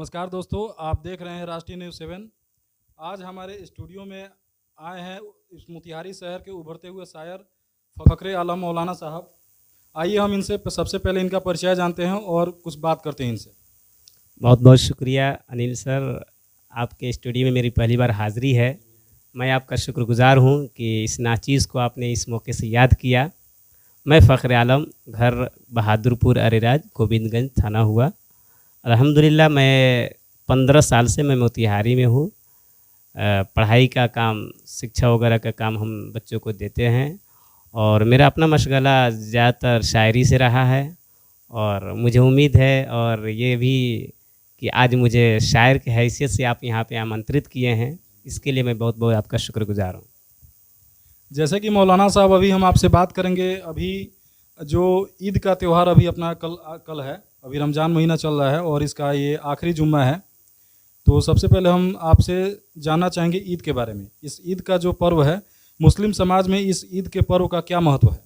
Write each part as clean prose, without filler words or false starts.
नमस्कार दोस्तों, आप देख रहे हैं राष्ट्रीय न्यूज़ 7। आज हमारे स्टूडियो में आए हैं इस मोतिहारी शहर के उभरते हुए शायर फ़खरे आलम मौलाना साहब। आइए हम इनसे सबसे पहले इनका परिचय जानते हैं और कुछ बात करते हैं इनसे। बहुत बहुत शुक्रिया अनिल सर, आपके स्टूडियो में मेरी पहली बार हाज़िरी है। मैं आपका शुक्रगुज़ार हूँ कि इस नाचीज़ को आपने इस मौके से याद किया। मैं फ़खरे आलम, घर बहादुरपुर अरेराज, गोविंदगंज थाना हुआ। अल्हम्दुलिल्लाह मैं 15 साल से मैं मोतिहारी में हूँ। पढ़ाई का काम, शिक्षा वगैरह का काम हम बच्चों को देते हैं और मेरा अपना मशगला ज़्यादातर शायरी से रहा है। और मुझे उम्मीद है और ये भी कि आज मुझे शायर की हैसियत से आप यहाँ पे आमंत्रित किए हैं, इसके लिए मैं बहुत बहुत आपका शुक्रगुज़ार हूँ। जैसे कि मौलाना साहब, अभी हम आपसे बात करेंगे। अभी जो ईद का त्यौहार अभी अपना कल है, अभी रमज़ान महीना चल रहा है और इसका ये आखिरी जुम्मा है। तो सबसे पहले हम आपसे जानना चाहेंगे ईद के बारे में। इस ईद का जो पर्व है, मुस्लिम समाज में इस ईद के पर्व का क्या महत्व है?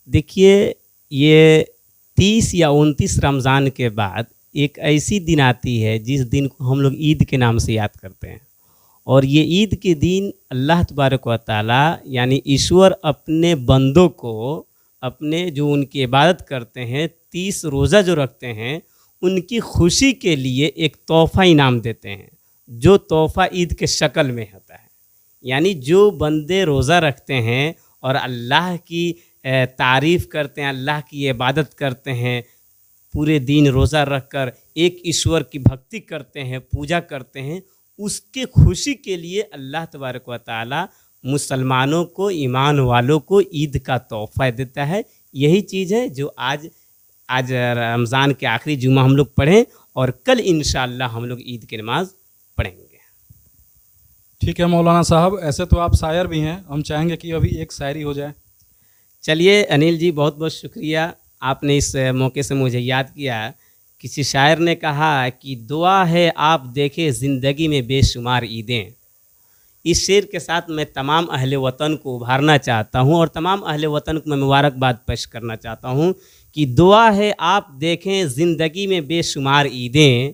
देखिए, ये 30 या 29 रमज़ान के बाद एक ऐसी दिन आती है जिस दिन को हम लोग ईद के नाम से याद करते हैं। और ये ईद के दिन अल्लाह तबारक व तआला यानी ईश्वर अपने बंदों को, अपने जो उनकी इबादत करते हैं, 30 रोज़ा जो रखते हैं, उनकी खुशी के लिए एक तोहफ़ा इनाम देते हैं, जो तोहफ़ा ईद के शक्ल में होता है। यानी जो बंदे रोज़ा रखते हैं और अल्लाह की तारीफ़ करते हैं, अल्लाह की इबादत करते हैं, पूरे दिन रोज़ा रख कर एक ईश्वर की भक्ति करते हैं, पूजा करते हैं, उसके खुशी के लिए अल्लाह तबारक व तआला मुसलमानों को, ईमान वालों को ईद का तोहफ़ा देता है। यही चीज़ है जो आज रमज़ान के आखिरी जुम्मा हम लोग पढ़ें और कल इंशाअल्लाह हम लोग ईद की नमाज़ पढ़ेंगे। ठीक है मौलाना साहब, ऐसे तो आप शायर भी हैं, हम चाहेंगे कि अभी एक शायरी हो जाए। चलिए अनिल जी, बहुत बहुत शुक्रिया, आपने इस मौके से मुझे याद किया। किसी शायर ने कहा कि दुआ है आप देखें ज़िंदगी में बेशुमार ईदें। इस शेर के साथ मैं तमाम अहले वतन को उभारना चाहता हूँ और तमाम अहले वतन को मैं मुबारकबाद पेश करना चाहता हूँ कि दुआ है आप देखें ज़िंदगी में बेशुमार ईदें,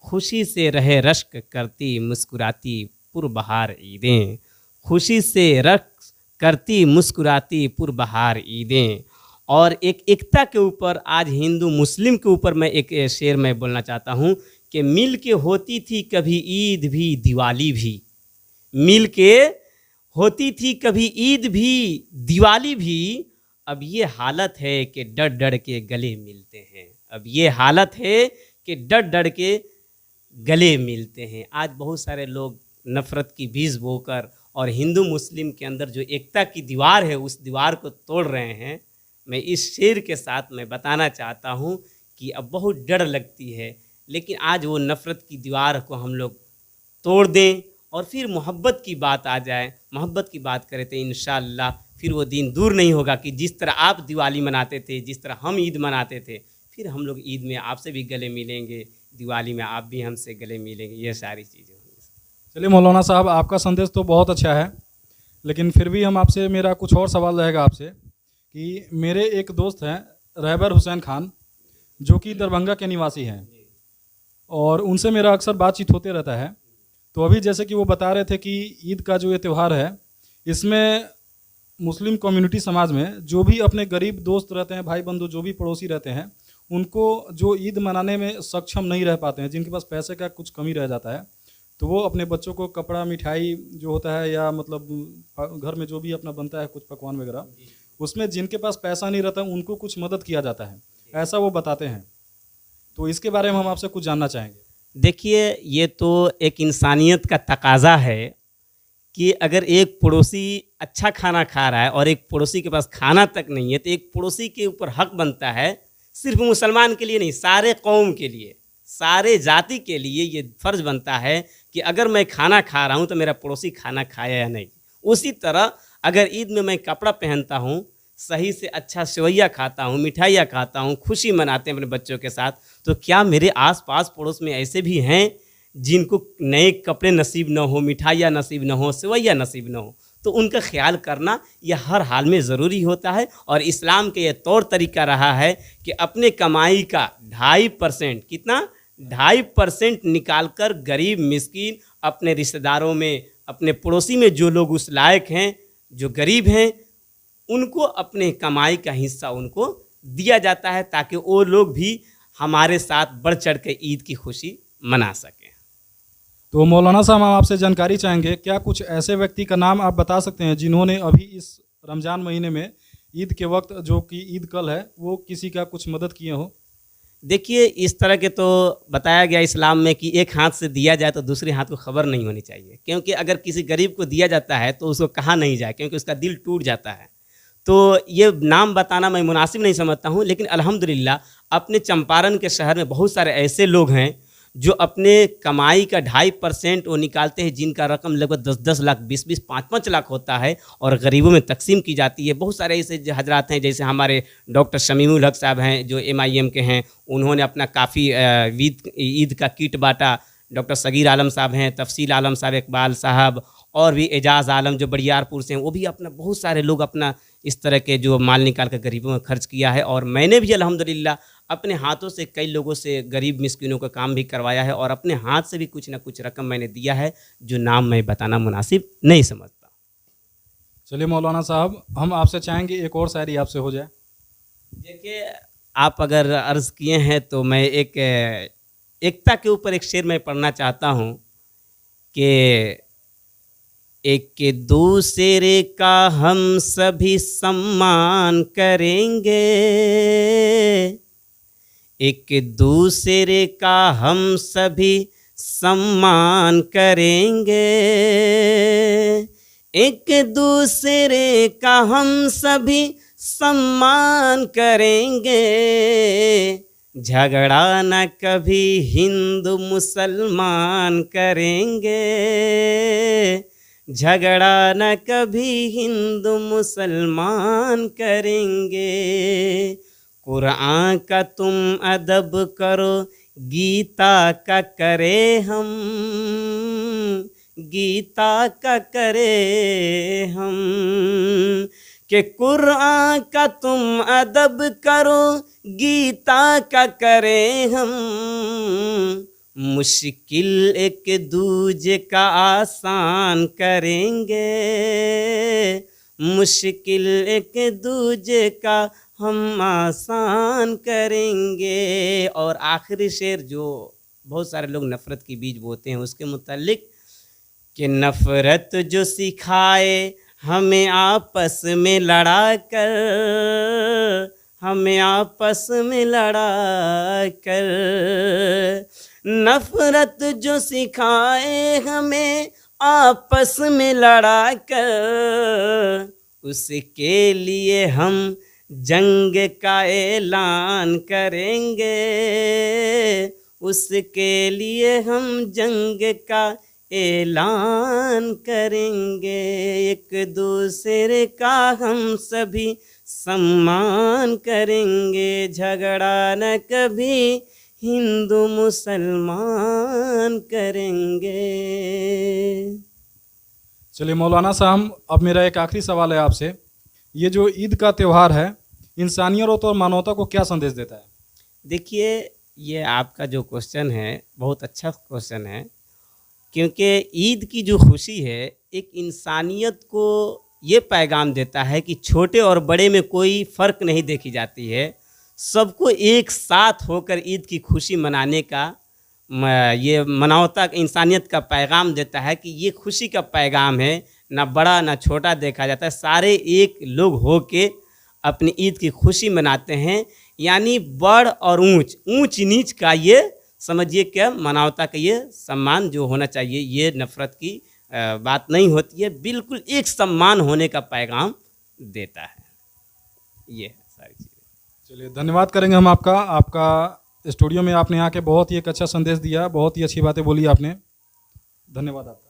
खुशी से रहे रश्क करती मुस्कुराती पुरबहार ईदें, खुशी से रश्क करती मुस्कुराती पुरबहार ईदें। और एक एकता के ऊपर, आज हिंदू मुस्लिम के ऊपर मैं एक शेर में बोलना चाहता हूँ कि मिल के होती थी कभी ईद भी दिवाली भी, मिल के होती थी कभी ईद भी दिवाली भी, अब ये हालत है कि डर डर के गले मिलते हैं, अब ये हालत है कि डर डर के गले मिलते हैं। आज बहुत सारे लोग नफ़रत की बीज बोकर और हिंदू मुस्लिम के अंदर जो एकता की दीवार है, उस दीवार को तोड़ रहे हैं। मैं इस शेर के साथ मैं बताना चाहता हूँ कि अब बहुत डर लगती है, लेकिन आज वो नफ़रत की दीवार को हम लोग तोड़ दें और फिर मोहब्बत की बात आ जाए, मोहब्बत की बात करें तो इंशाअल्लाह फिर वो दिन दूर नहीं होगा कि जिस तरह आप दिवाली मनाते थे, जिस तरह हम ईद मनाते थे, फिर हम लोग ईद में आपसे भी गले मिलेंगे, दिवाली में आप भी हमसे गले मिलेंगे। ये सारी चीज़ें होंगी। चलिए मौलाना साहब, आपका संदेश तो बहुत अच्छा है, लेकिन फिर भी हम आपसे, मेरा कुछ और सवाल रहेगा आपसे कि मेरे एक दोस्त हैं रहबर हुसैन खान, जो कि दरभंगा के निवासी हैं, और उनसे मेरा अक्सर बातचीत होते रहता है। तो अभी जैसे कि वो बता रहे थे कि ईद का जो ये त्यौहार है, इसमें मुस्लिम कम्युनिटी समाज में जो भी अपने गरीब दोस्त रहते हैं, भाई बंधु जो भी पड़ोसी रहते हैं, उनको जो ईद मनाने में सक्षम नहीं रह पाते हैं, जिनके पास पैसे का कुछ कमी रह जाता है, तो वो अपने बच्चों को कपड़ा, मिठाई जो होता है, या मतलब घर में जो भी अपना बनता है कुछ पकवान वगैरह, उसमें जिनके पास पैसा नहीं रहता उनको कुछ मदद किया जाता है, ऐसा वो बताते हैं। तो इसके बारे में हम आपसे कुछ जानना चाहेंगे। देखिए, ये तो एक इंसानियत का तकाज़ा है कि अगर एक पड़ोसी अच्छा खाना खा रहा है और एक पड़ोसी के पास खाना तक नहीं है, तो एक पड़ोसी के ऊपर हक बनता है, सिर्फ मुसलमान के लिए नहीं, सारे कौम के लिए, सारे जाति के लिए ये फ़र्ज़ बनता है कि अगर मैं खाना खा रहा हूँ तो मेरा पड़ोसी खाना खाया या नहीं। उसी तरह अगर ईद में मैं कपड़ा पहनता हूँ, सही से अच्छा सेवैया खाता हूँ, मिठाइयाँ खाता हूँ, खुशी मनाते हैं अपने बच्चों के साथ, तो क्या मेरे आस पास पड़ोस में ऐसे भी हैं जिनको नए कपड़े नसीब न हो, मिठाइयाँ नसीब न हो, सेवैया नसीब न हो? तो उनका ख्याल करना यह हर हाल में ज़रूरी होता है। और इस्लाम के यह तौर तरीका रहा है कि अपने कमाई का 2.5% कितना 2.5% निकालकर गरीब मिस्कीन अपने रिश्तेदारों में, अपने पड़ोसी में जो लोग उस लायक हैं, जो गरीब हैं, उनको अपने कमाई का हिस्सा उनको दिया जाता है, ताकि वो लोग भी हमारे साथ बढ़ चढ़ के ईद की खुशी मना सकें। तो मौलाना साहब, हम आपसे जानकारी चाहेंगे, क्या कुछ ऐसे व्यक्ति का नाम आप बता सकते हैं जिन्होंने अभी इस रमज़ान महीने में ईद के वक्त, जो कि ईद कल है, वो किसी का कुछ मदद किए हो? देखिए, इस तरह के तो बताया गया इस्लाम में कि एक हाथ से दिया जाए तो दूसरे हाथ को खबर नहीं होनी चाहिए, क्योंकि अगर किसी गरीब को दिया जाता है तो उसको कहा नहीं जाए, क्योंकि उसका दिल टूट जाता है। तो ये नाम बताना मैं मुनासिब नहीं समझता हूँ, लेकिन अल्हम्दुलिल्लाह अपने चंपारण के शहर में बहुत सारे ऐसे लोग हैं जो अपने कमाई का 2.5% वो निकालते हैं, जिनका रकम लगभग 10-10 लाख, 20-20, 5-5 लाख होता है और गरीबों में तकसीम की जाती है। बहुत सारे ऐसे हजरात हैं, जैसे हमारे डॉक्टर शमीमुल हक साहब हैं जो MIM के हैं, उन्होंने अपना काफ़ी ईद का किट बांटा। डॉक्टर सगीर आलम साहब हैं, तफसील आलम साहब, इकबाल साहब, और भी एजाज़ आलम जो बड़ियारपुर से हैं, वो भी अपना, बहुत सारे लोग अपना इस तरह के जो माल निकाल कर गरीबों में खर्च किया है। और मैंने भी अल्हम्दुलिल्लाह अपने हाथों से कई लोगों से गरीब मिस्किनों का काम भी करवाया है, और अपने हाथ से भी कुछ ना कुछ रकम मैंने दिया है, जो नाम मैं बताना मुनासिब नहीं समझता। चलिए मौलाना साहब, हम आपसे चाहेंगे एक और शायरी आपसे हो जाए। देखिए, आप अगर अर्ज़ किए हैं तो मैं एक एकता के ऊपर एक शेर मैं पढ़ना चाहता हूँ कि एक दूसरे का हम सभी सम्मान करेंगे, एक दूसरे का हम सभी सम्मान करेंगे, एक दूसरे का हम सभी सम्मान करेंगे, झगड़ा न कभी हिंदू मुसलमान करेंगे, झगड़ा न कभी हिंदू मुसलमान करेंगे, कुरान का तुम अदब करो, गीता का करे हम, गीता का करे हम, कि कुरान का तुम अदब करो, गीता का करे हम, मुश्किल एक दूजे का आसान करेंगे, मुश्किल एक दूजे का हम आसान करेंगे। और आखिरी शेर जो बहुत सारे लोग नफ़रत की बीज बोते हैं उसके मुतालिक, कि नफ़रत जो सिखाए हमें आपस में लड़ा कर, हमें आपस में लड़ा कर, नफ़रत जो सिखाए हमें आपस में लड़ा कर, उसके लिए हम जंग का ऐलान करेंगे, उसके लिए हम जंग का ऐलान करेंगे, एक दूसरे का हम सभी सम्मान करेंगे, झगड़ा न कभी हिंदू मुसलमान करेंगे। चलिए मौलाना साहब, अब मेरा एक आखिरी सवाल है आपसे, ये जो ईद का त्यौहार है इंसानियत और मानवता को क्या संदेश देता है? देखिए, ये आपका जो क्वेश्चन है बहुत अच्छा क्वेश्चन है, क्योंकि ईद की जो खुशी है एक इंसानियत को ये पैगाम देता है कि छोटे और बड़े में कोई फ़र्क नहीं देखी जाती है, सबको एक साथ होकर ईद की खुशी मनाने का ये मानवता इंसानियत का पैगाम देता है कि ये खुशी का पैगाम है, ना बड़ा ना छोटा देखा जाता है, सारे एक लोग हो के अपनी ईद की खुशी मनाते हैं। यानी बड़ और ऊंच, ऊंच नीच का ये समझिए क्या मानवता का ये सम्मान जो होना चाहिए, ये नफ़रत की बात नहीं होती है, बिल्कुल एक सम्मान होने का पैगाम देता है। ये सारी चीज़ें। चलिए धन्यवाद करेंगे हम आपका स्टूडियो में आपने आके बहुत ही एक अच्छा संदेश दिया, बहुत ही अच्छी बातें बोली आपने। धन्यवाद आपका।